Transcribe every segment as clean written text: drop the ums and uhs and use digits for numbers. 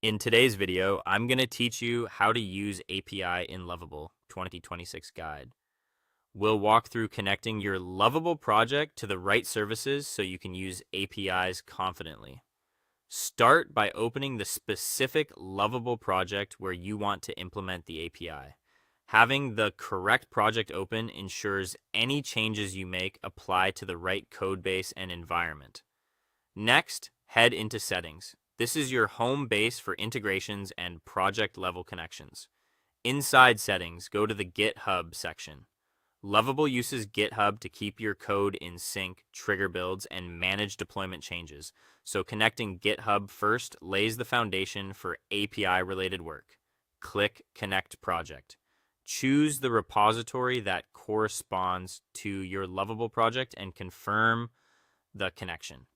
In today's video, I'm going to teach you how to use API in Lovable 2026 guide. We'll walk through connecting your Lovable project to the right services so you can use APIs confidently. Start by opening the specific Lovable project where you want to implement the API. Having the correct project open ensures any changes you make apply to the right code base and environment. Next, head into Settings. This is your home base for integrations and project level connections. Inside Settings, go to the GitHub section. Lovable uses GitHub to keep your code in sync, trigger builds, and manage deployment changes, so connecting GitHub first lays the foundation for API-related work. Click Connect Project. Choose the repository that corresponds to your Lovable project and confirm the connection.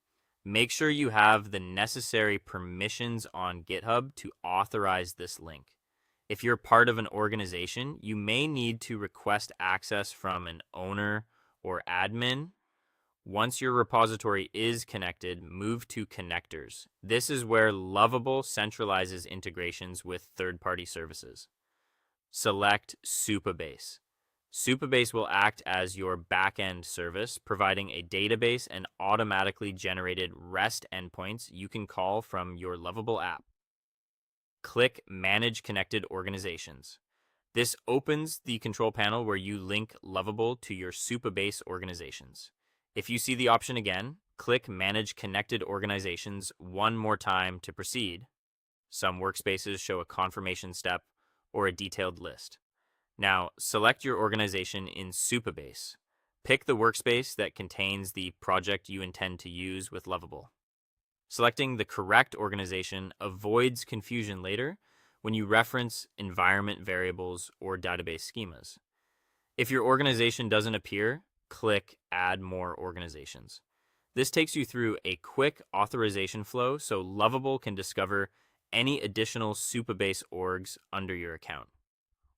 Make sure you have the necessary permissions on GitHub to authorize this link. If you're part of an organization, you may need to request access from an owner or admin. Once your repository is connected, move to connectors. This is where Lovable centralizes integrations with third-party services. Select Supabase. Supabase will act as your backend service, providing a database and automatically generated REST endpoints you can call from your Lovable app. Click Manage Connected Organizations. This opens the control panel where you link Lovable to your Supabase organizations. If you see the option again, click Manage Connected Organizations one more time to proceed. Some workspaces show a confirmation step or a detailed list. Now, select your organization in Supabase. Pick the workspace that contains the project you intend to use with Lovable. Selecting the correct organization avoids confusion later when you reference environment variables or database schemas. If your organization doesn't appear, click Add More Organizations. This takes you through a quick authorization flow so Lovable can discover any additional Supabase orgs under your account.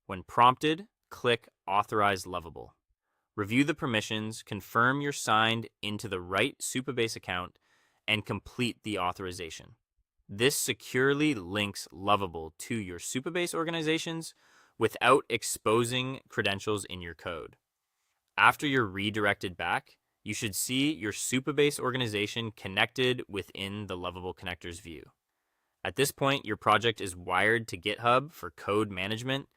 When prompted, click Authorize Lovable. Review the permissions, confirm you're signed into the right Supabase account, and complete the authorization. This securely links Lovable to your Supabase organizations without exposing credentials in your code. After you're redirected back, you should see your Supabase organization connected within the Lovable connectors view. At this point, your project is wired to GitHub for code management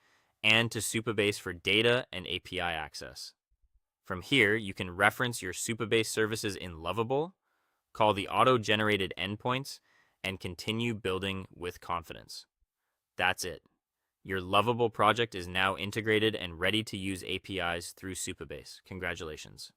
and to Supabase for data and API access. From here, you can reference your Supabase services in Lovable, call the auto-generated endpoints, and continue building with confidence. That's it. Your Lovable project is now integrated and ready to use APIs through Supabase. Congratulations.